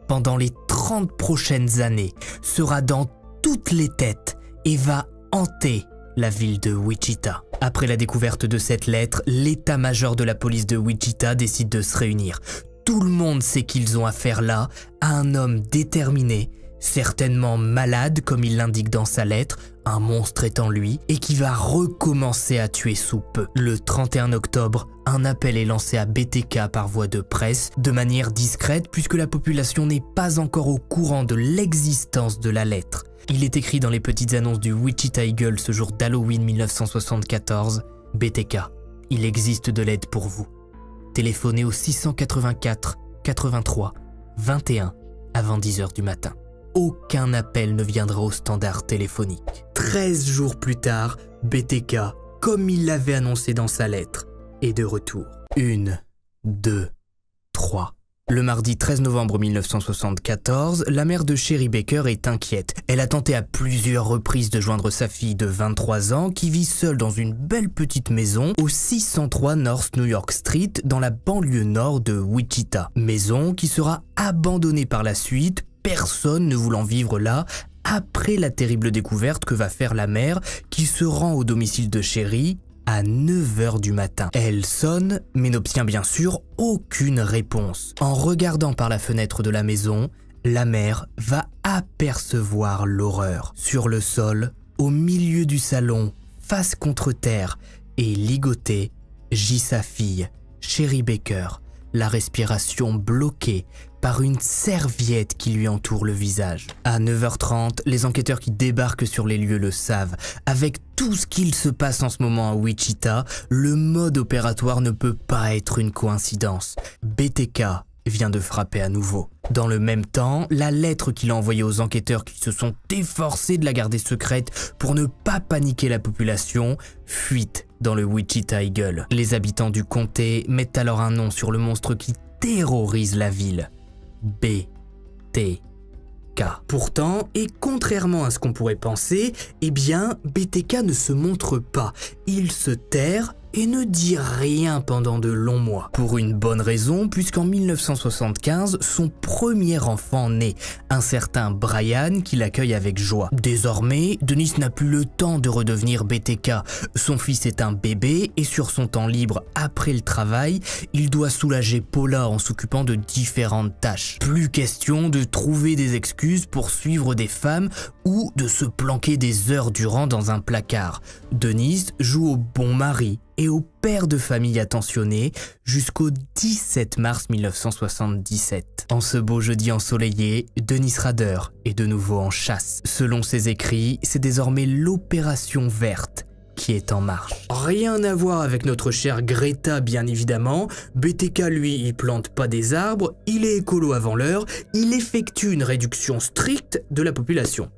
pendant les 30 prochaines années, sera dans toutes les têtes et va hanter la ville de Wichita. Après la découverte de cette lettre, l'état-major de la police de Wichita décide de se réunir. Tout le monde sait qu'ils ont affaire là à un homme déterminé, certainement malade comme il l'indique dans sa lettre, un monstre est en lui, et qui va recommencer à tuer sous peu. Le 31 octobre, un appel est lancé à BTK par voie de presse, de manière discrète puisque la population n'est pas encore au courant de l'existence de la lettre. Il est écrit dans les petites annonces du Wichita Eagle ce jour d'Halloween 1974, « BTK, il existe de l'aide pour vous. Téléphonez au 684 83 21 avant 10h du matin. » Aucun appel ne viendra au standard téléphonique. 13 jours plus tard, BTK, comme il l'avait annoncé dans sa lettre, est de retour. 1, 2, 3. Le mardi 13 novembre 1974, la mère de Sherry Baker est inquiète. Elle a tenté à plusieurs reprises de joindre sa fille de 23 ans qui vit seule dans une belle petite maison au 603 North New York Street dans la banlieue nord de Wichita. Maison qui sera abandonnée par la suite, personne ne voulant vivre là après la terrible découverte que va faire la mère qui se rend au domicile de Sherry à 9h du matin. Elle sonne, mais n'obtient bien sûr aucune réponse. En regardant par la fenêtre de la maison, la mère va apercevoir l'horreur. Sur le sol, au milieu du salon, face contre terre et ligotée, gît sa fille, Sherry Baker, la respiration bloquée par une serviette qui lui entoure le visage. À 9h30, les enquêteurs qui débarquent sur les lieux le savent. Avec tout ce qu'il se passe en ce moment à Wichita, le mode opératoire ne peut pas être une coïncidence. BTK vient de frapper à nouveau. Dans le même temps, la lettre qu'il a envoyée aux enquêteurs qui se sont efforcés de la garder secrète pour ne pas paniquer la population, fuite dans le Wichita Eagle. Les habitants du comté mettent alors un nom sur le monstre qui terrorise la ville. BTK. Pourtant, et contrairement à ce qu'on pourrait penser, eh bien, BTK ne se montre pas. Il se terre et ne dit rien pendant de longs mois. Pour une bonne raison, puisqu'en 1975, son premier enfant naît, un certain Brian qui l'accueille avec joie. Désormais, Dennis n'a plus le temps de redevenir BTK. Son fils est un bébé et sur son temps libre après le travail, il doit soulager Paula en s'occupant de différentes tâches. Plus question de trouver des excuses pour suivre des femmes ou de se planquer des heures durant dans un placard. Dennis joue au bon mari et au père de famille attentionné jusqu'au 17 mars 1977. En ce beau jeudi ensoleillé, Dennis Rader est de nouveau en chasse. Selon ses écrits, c'est désormais l'opération verte qui est en marche. Rien à voir avec notre chère Greta bien évidemment, BTK lui il plante pas des arbres, il est écolo avant l'heure, il effectue une réduction stricte de la population.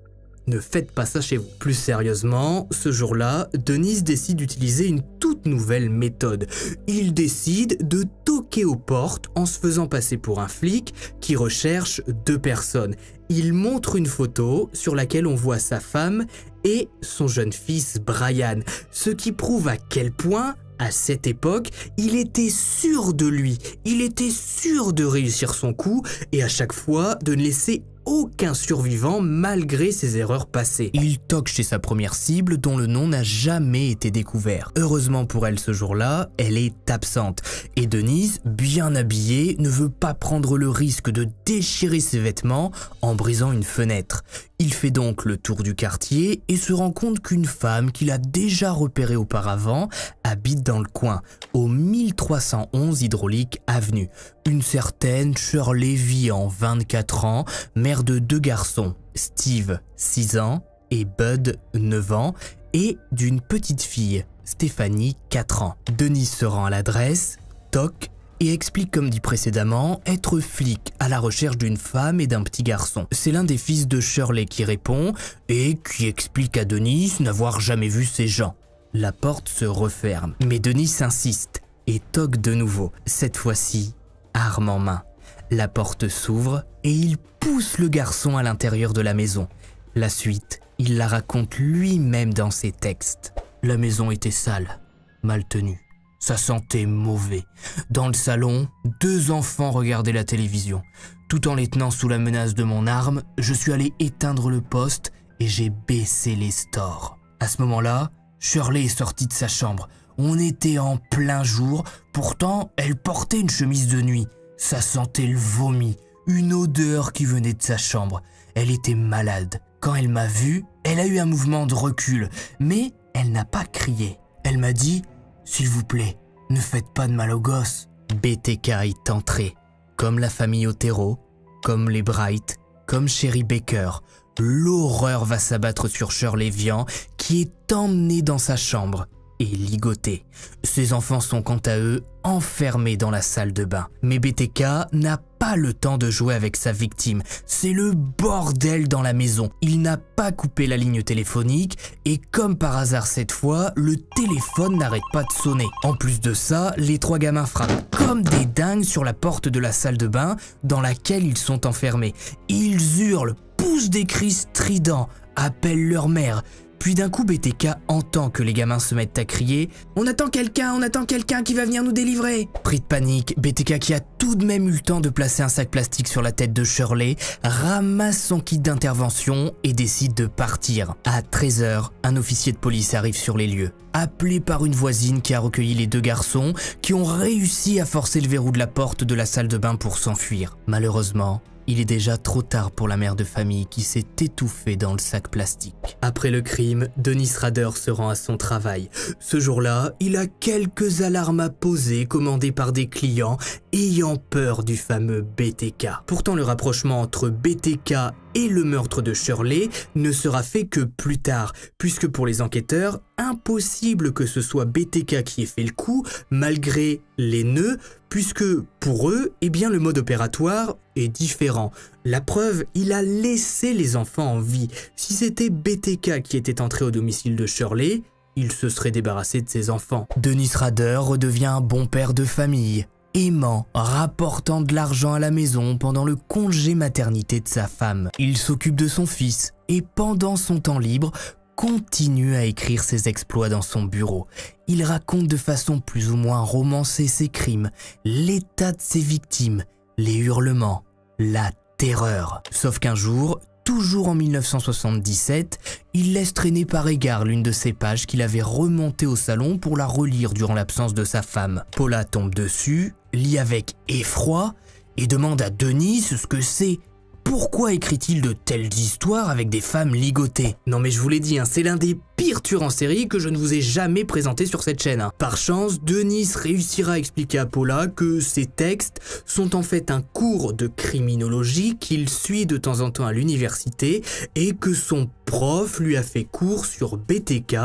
Ne faites pas ça chez vous. Plus sérieusement, ce jour-là, Dennis décide d'utiliser une toute nouvelle méthode. Il décide de toquer aux portes en se faisant passer pour un flic qui recherche deux personnes. Il montre une photo sur laquelle on voit sa femme et son jeune fils Brian, ce qui prouve à quel point, à cette époque, il était sûr de lui, il était sûr de réussir son coup et à chaque fois de ne laisser aucun survivant malgré ses erreurs passées. Il toque chez sa première cible dont le nom n'a jamais été découvert. Heureusement pour elle ce jour-là, elle est absente et Denise, bien habillée, ne veut pas prendre le risque de déchirer ses vêtements en brisant une fenêtre. Il fait donc le tour du quartier et se rend compte qu'une femme qu'il a déjà repérée auparavant habite dans le coin, au 1311 Hydraulique Avenue. Une certaine Shirley Vian, 24 ans, mère de deux garçons, Steve, 6 ans, et Bud, 9 ans, et d'une petite fille, Stéphanie, 4 ans. Denis se rend à l'adresse, toque, et explique comme dit précédemment être flic à la recherche d'une femme et d'un petit garçon. C'est l'un des fils de Shirley qui répond et qui explique à Denis n'avoir jamais vu ces gens. La porte se referme, mais Denis insiste et toque de nouveau, cette fois-ci arme en main. La porte s'ouvre et il pousse le garçon à l'intérieur de la maison. La suite, il la raconte lui-même dans ses textes. La maison était sale, mal tenue. Ça sentait mauvais. Dans le salon, deux enfants regardaient la télévision. Tout en les tenant sous la menace de mon arme, je suis allé éteindre le poste et j'ai baissé les stores. À ce moment-là, Shirley est sortie de sa chambre. On était en plein jour, pourtant elle portait une chemise de nuit. Ça sentait le vomi, une odeur qui venait de sa chambre. Elle était malade. Quand elle m'a vu, elle a eu un mouvement de recul, mais elle n'a pas crié. Elle m'a dit « S'il vous plaît, ne faites pas de mal aux gosses ». BTK est entré, comme la famille Otero, comme les Bright, comme Sherry Baker. L'horreur va s'abattre sur Shirley Vian, qui est emmenée dans sa chambre et ligotée. Ses enfants sont quant à eux enfermés dans la salle de bain. Mais BTK n'a pas le temps de jouer avec sa victime. C'est le bordel dans la maison. Il n'a pas coupé la ligne téléphonique et comme par hasard cette fois, le téléphone n'arrête pas de sonner. En plus de ça, les trois gamins frappent comme des dingues sur la porte de la salle de bain dans laquelle ils sont enfermés. Ils hurlent, poussent des cris stridents, appellent leur mère. Puis d'un coup, BTK entend que les gamins se mettent à crier « On attend quelqu'un qui va venir nous délivrer !» Pris de panique, BTK qui a tout de même eu le temps de placer un sac plastique sur la tête de Shirley, ramasse son kit d'intervention et décide de partir. À 13 h, un officier de police arrive sur les lieux, appelé par une voisine qui a recueilli les deux garçons qui ont réussi à forcer le verrou de la porte de la salle de bain pour s'enfuir. Malheureusement, il est déjà trop tard pour la mère de famille qui s'est étouffée dans le sac plastique. Après le crime, Dennis Rader se rend à son travail. Ce jour-là, il a quelques alarmes à poser commandées par des clients ayant peur du fameux BTK. Pourtant, le rapprochement entre BTK et le meurtre de Shirley ne sera fait que plus tard, puisque pour les enquêteurs, impossible que ce soit BTK qui ait fait le coup, malgré les nœuds, puisque pour eux, eh bien, le mode opératoire est différent. La preuve, il a laissé les enfants en vie. Si c'était BTK qui était entré au domicile de Shirley, il se serait débarrassé de ses enfants. Dennis Rader redevient un bon père de famille. aimant, rapportant de l'argent à la maison pendant le congé maternité de sa femme. Il s'occupe de son fils et pendant son temps libre, continue à écrire ses exploits dans son bureau. Il raconte de façon plus ou moins romancée ses crimes, l'état de ses victimes, les hurlements, la terreur. Sauf qu'un jour, toujours en 1977, il laisse traîner par égard l'une de ses pages qu'il avait remontée au salon pour la relire durant l'absence de sa femme. Paula tombe dessus, lit avec effroi et demande à Denise ce que c'est. Pourquoi écrit-il de telles histoires avec des femmes ligotées? Non mais je vous l'ai dit, c'est l'un des pires tueurs en série que je ne vous ai jamais présenté sur cette chaîne. Par chance, Denise réussira à expliquer à Paula que ces textes sont en fait un cours de criminologie qu'il suit de temps en temps à l'université et que son prof lui a fait cours sur BTK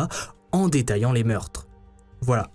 en détaillant les meurtres. Voilà.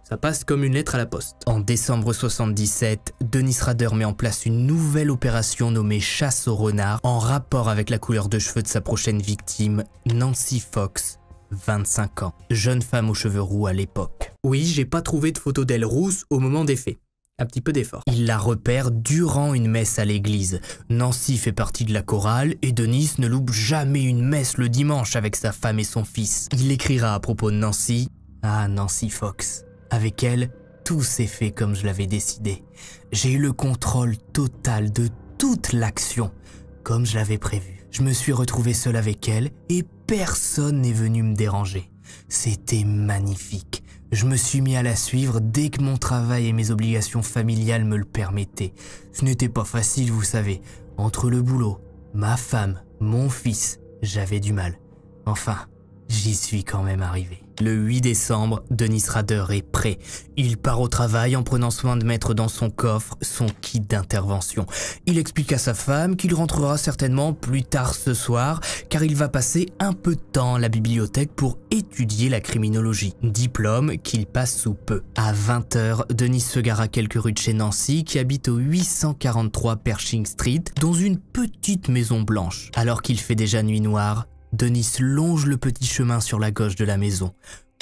Ça passe comme une lettre à la poste. En décembre 77, Dennis Rader met en place une nouvelle opération nommée Chasse au renard en rapport avec la couleur de cheveux de sa prochaine victime, Nancy Fox, 25 ans, jeune femme aux cheveux roux à l'époque. Oui, j'ai pas trouvé de photo d'elle rousse au moment des faits. Un petit peu d'effort. Il la repère durant une messe à l'église. Nancy fait partie de la chorale et Dennis ne loupe jamais une messe le dimanche avec sa femme et son fils. Il écrira à propos de Nancy, « Ah, Nancy Fox. Avec elle, tout s'est fait comme je l'avais décidé. J'ai eu le contrôle total de toute l'action, comme je l'avais prévu. Je me suis retrouvé seul avec elle et personne n'est venu me déranger. C'était magnifique. Je me suis mis à la suivre dès que mon travail et mes obligations familiales me le permettaient. Ce n'était pas facile, vous savez. Entre le boulot, ma femme, mon fils, j'avais du mal. Enfin, j'y suis quand même arrivé. Le 8 décembre, Dennis Rader est prêt. Il part au travail en prenant soin de mettre dans son coffre son kit d'intervention. Il explique à sa femme qu'il rentrera certainement plus tard ce soir car il va passer un peu de temps à la bibliothèque pour étudier la criminologie, diplôme qu'il passe sous peu. À 20 h, Dennis se gare à quelques rues de chez Nancy qui habite au 843 Pershing Street dans une petite maison blanche. Alors qu'il fait déjà nuit noire, Dennis longe le petit chemin sur la gauche de la maison,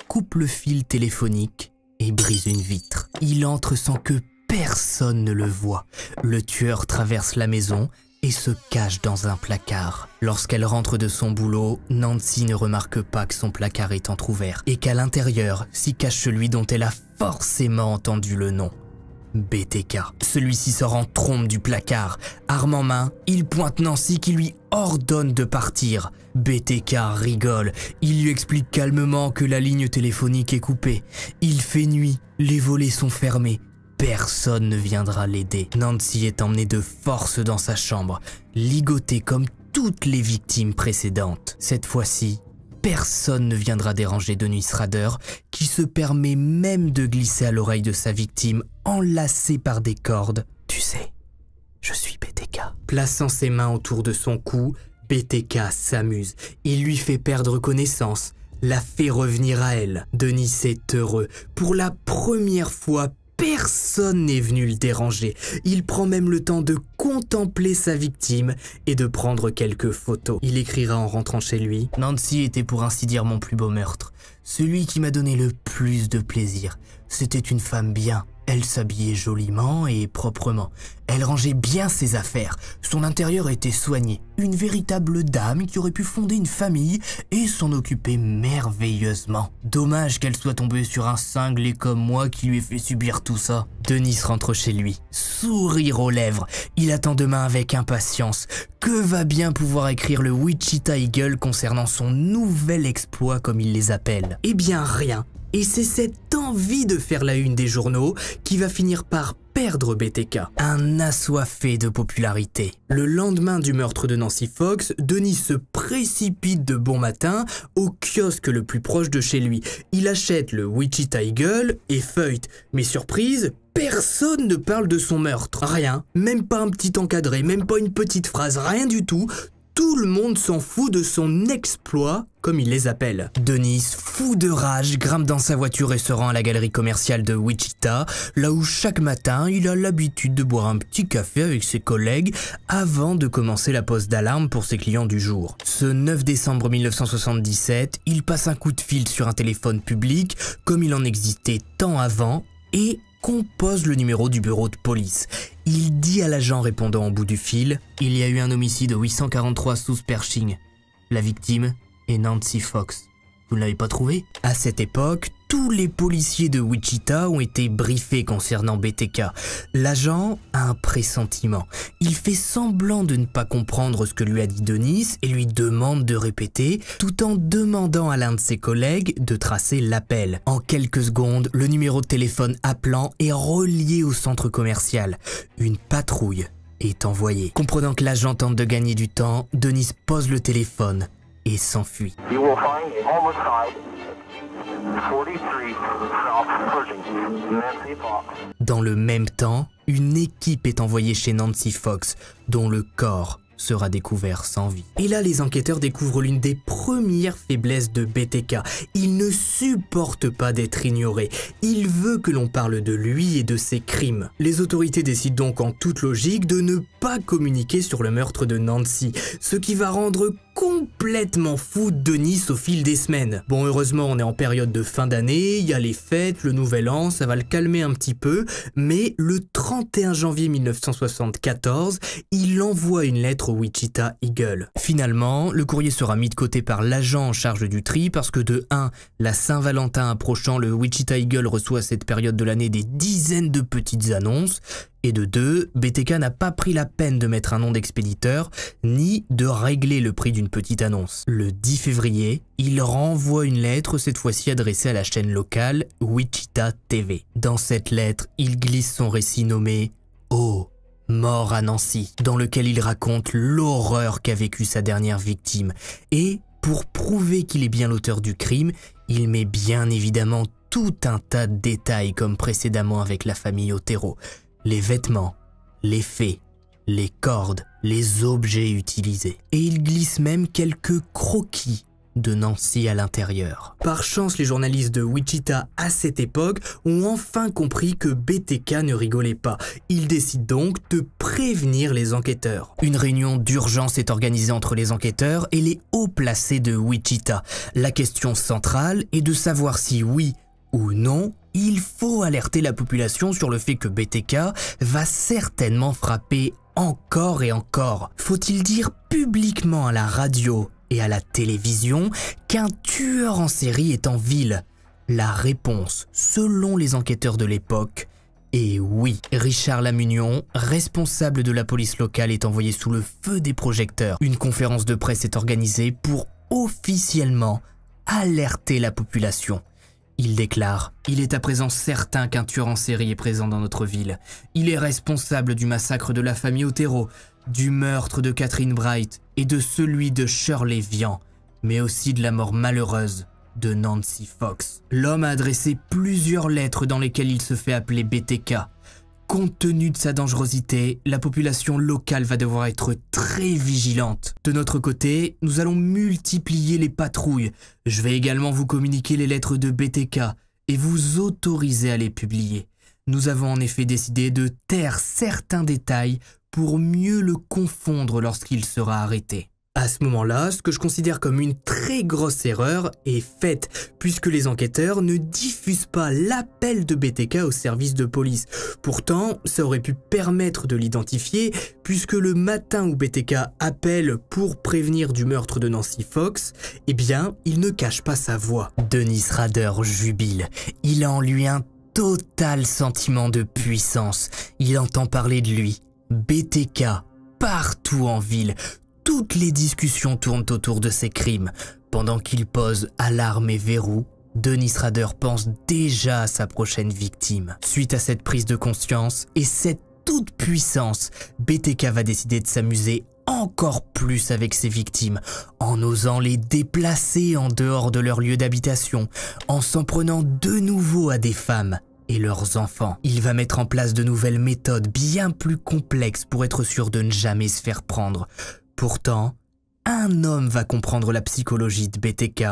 coupe le fil téléphonique et brise une vitre. Il entre sans que personne ne le voie. Le tueur traverse la maison et se cache dans un placard. Lorsqu'elle rentre de son boulot, Nancy ne remarque pas que son placard est entrouvert et qu'à l'intérieur s'y cache celui dont elle a forcément entendu le nom. BTK. Celui-ci sort en trompe du placard. Arme en main, il pointe Nancy qui lui ordonne de partir. BTK rigole. Il lui explique calmement que la ligne téléphonique est coupée. Il fait nuit, les volets sont fermés. Personne ne viendra l'aider. Nancy est emmenée de force dans sa chambre, ligotée comme toutes les victimes précédentes. Cette fois-ci, personne ne viendra déranger Dennis Rader, qui se permet même de glisser à l'oreille de sa victime, enlacée par des cordes. « Tu sais, je suis BTK. » Plaçant ses mains autour de son cou, BTK s'amuse. Il lui fait perdre connaissance, la fait revenir à elle. Dennis est heureux. Pour la première fois, personne n'est venu le déranger. Il prend même le temps de contempler sa victime et de prendre quelques photos. Il écrira en rentrant chez lui « Nancy était pour ainsi dire mon plus beau meurtre. Celui qui m'a donné le plus de plaisir. C'était une femme bien. Elle s'habillait joliment et proprement. Elle rangeait bien ses affaires. Son intérieur était soigné. Une véritable dame qui aurait pu fonder une famille et s'en occuper merveilleusement. Dommage qu'elle soit tombée sur un cinglé comme moi qui lui ait fait subir tout ça. » Dennis rentre chez lui, sourire aux lèvres. Il attend demain avec impatience. Que va bien pouvoir écrire le Wichita Eagle concernant son nouvel exploit comme il les appelle? Eh bien rien. Et c'est cette envie de faire la une des journaux qui va finir par perdre BTK, un assoiffé de popularité. Le lendemain du meurtre de Nancy Fox, Dennis se précipite de bon matin au kiosque le plus proche de chez lui. Il achète le Wichita Eagle et feuillete. Mais surprise, personne ne parle de son meurtre. Rien, même pas un petit encadré, même pas une petite phrase, rien du tout. Tout le monde s'en fout de son exploit, comme il les appelle. Dennis, fou de rage, grimpe dans sa voiture et se rend à la galerie commerciale de Wichita, là où chaque matin, il a l'habitude de boire un petit café avec ses collègues avant de commencer la pose d'alarme pour ses clients du jour. Ce 9 décembre 1977, il passe un coup de fil sur un téléphone public, comme il en existait tant avant, et compose le numéro du bureau de police. Il dit à l'agent répondant au bout du fil « Il y a eu un homicide au 843 South Pershing. La victime est Nancy Fox. Vous ne l'avez pas trouvé ?» À cette époque, tous les policiers de Wichita ont été briefés concernant BTK. L'agent a un pressentiment. Il fait semblant de ne pas comprendre ce que lui a dit Dennis et lui demande de répéter, tout en demandant à l'un de ses collègues de tracer l'appel. En quelques secondes, le numéro de téléphone appelant est relié au centre commercial. Une patrouille est envoyée. Comprenant que l'agent tente de gagner du temps, Dennis pose le téléphone et s'enfuit. Dans le même temps, une équipe est envoyée chez Nancy Fox, dont le corps sera découvert sans vie. Et là, les enquêteurs découvrent l'une des premières faiblesses de BTK. Il ne supporte pas d'être ignoré. Il veut que l'on parle de lui et de ses crimes. Les autorités décident donc en toute logique de ne pas communiquer sur le meurtre de Nancy, ce qui va rendre complètement fou Dennis au fil des semaines. Bon, heureusement, on est en période de fin d'année, il y a les fêtes, le nouvel an, ça va le calmer un petit peu, mais le 31 janvier 1974, il envoie une lettre au Wichita Eagle. Finalement, le courrier sera mis de côté par l'agent en charge du tri parce que de 1, la Saint-Valentin approchant, le Wichita Eagle reçoit à cette période de l'année des dizaines de petites annonces, et de 2, BTK n'a pas pris la peine de mettre un nom d'expéditeur, ni de régler le prix d'une petite annonce. Le 10 février, il renvoie une lettre, cette fois-ci adressée à la chaîne locale Wichita TV. Dans cette lettre, il glisse son récit nommé « Oh, mort à Nancy », dans lequel il raconte l'horreur qu'a vécue sa dernière victime. Et, pour prouver qu'il est bien l'auteur du crime, il met bien évidemment tout un tas de détails comme précédemment avec la famille Otero. Les vêtements, les faits, les cordes, les objets utilisés. Et il glisse même quelques croquis de Nancy à l'intérieur. Par chance, les journalistes de Wichita à cette époque ont enfin compris que BTK ne rigolait pas. Ils décident donc de prévenir les enquêteurs. Une réunion d'urgence est organisée entre les enquêteurs et les hauts placés de Wichita. La question centrale est de savoir si oui ou non, il faut alerter la population sur le fait que BTK va certainement frapper encore et encore. Faut-il dire publiquement à la radio et à la télévision qu'un tueur en série est en ville? La réponse, selon les enquêteurs de l'époque, est oui. Richard Lamunion, responsable de la police locale, est envoyé sous le feu des projecteurs. Une conférence de presse est organisée pour officiellement alerter la population. Il déclare « Il est à présent certain qu'un tueur en série est présent dans notre ville. Il est responsable du massacre de la famille Otero, du meurtre de Catherine Bright et de celui de Shirley Vian, mais aussi de la mort malheureuse de Nancy Fox. » L'homme a adressé plusieurs lettres dans lesquelles il se fait appeler BTK. Compte tenu de sa dangerosité, la population locale va devoir être très vigilante. De notre côté, nous allons multiplier les patrouilles. Je vais également vous communiquer les lettres de BTK et vous autoriser à les publier. Nous avons en effet décidé de taire certains détails pour mieux le confondre lorsqu'il sera arrêté. À ce moment-là, ce que je considère comme une très grosse erreur est faite, puisque les enquêteurs ne diffusent pas l'appel de BTK au service de police. Pourtant, ça aurait pu permettre de l'identifier, puisque le matin où BTK appelle pour prévenir du meurtre de Nancy Fox, eh bien, il ne cache pas sa voix. Dennis Rader jubile. Il a en lui un total sentiment de puissance. Il entend parler de lui. BTK, partout en ville. Toutes les discussions tournent autour de ces crimes. Pendant qu'il pose alarme et verrou, Dennis Rader pense déjà à sa prochaine victime. Suite à cette prise de conscience et cette toute puissance, BTK va décider de s'amuser encore plus avec ses victimes, en osant les déplacer en dehors de leur lieu d'habitation, en s'en prenant de nouveau à des femmes et leurs enfants. Il va mettre en place de nouvelles méthodes bien plus complexes pour être sûr de ne jamais se faire prendre. Pourtant, un homme va comprendre la psychologie de BTK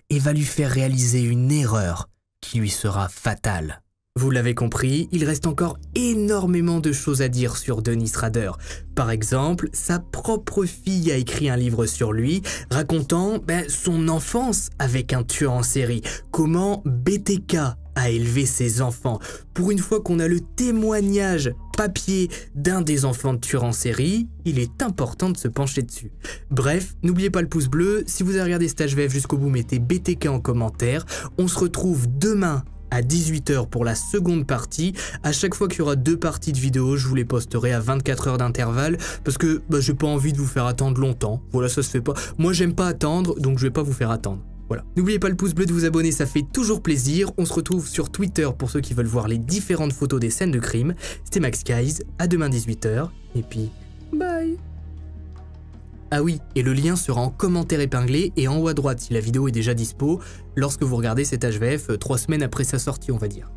et va lui faire réaliser une erreur qui lui sera fatale. Vous l'avez compris, il reste encore énormément de choses à dire sur Dennis Rader. Par exemple, sa propre fille a écrit un livre sur lui, racontant son enfance avec un tueur en série, comment BTK à élever ses enfants. Pour une fois qu'on a le témoignage papier d'un des enfants de tueurs en série, il est important de se pencher dessus. Bref, n'oubliez pas le pouce bleu, si vous avez regardé cet HVF jusqu'au bout, mettez BTK en commentaire. On se retrouve demain à 18 h pour la seconde partie. À chaque fois qu'il y aura 2 parties de vidéos, je vous les posterai à 24 heures d'intervalle parce que j'ai pas envie de vous faire attendre longtemps. Voilà, ça se fait pas. Moi, j'aime pas attendre, donc je vais pas vous faire attendre. Voilà. N'oubliez pas le pouce bleu, de vous abonner, ça fait toujours plaisir. On se retrouve sur Twitter pour ceux qui veulent voir les différentes photos des scènes de crime. C'était Max Guys, à demain 18 h et puis bye. Ah oui, et le lien sera en commentaire épinglé et en haut à droite si la vidéo est déjà dispo lorsque vous regardez cet HVF 3 semaines après sa sortie, on va dire.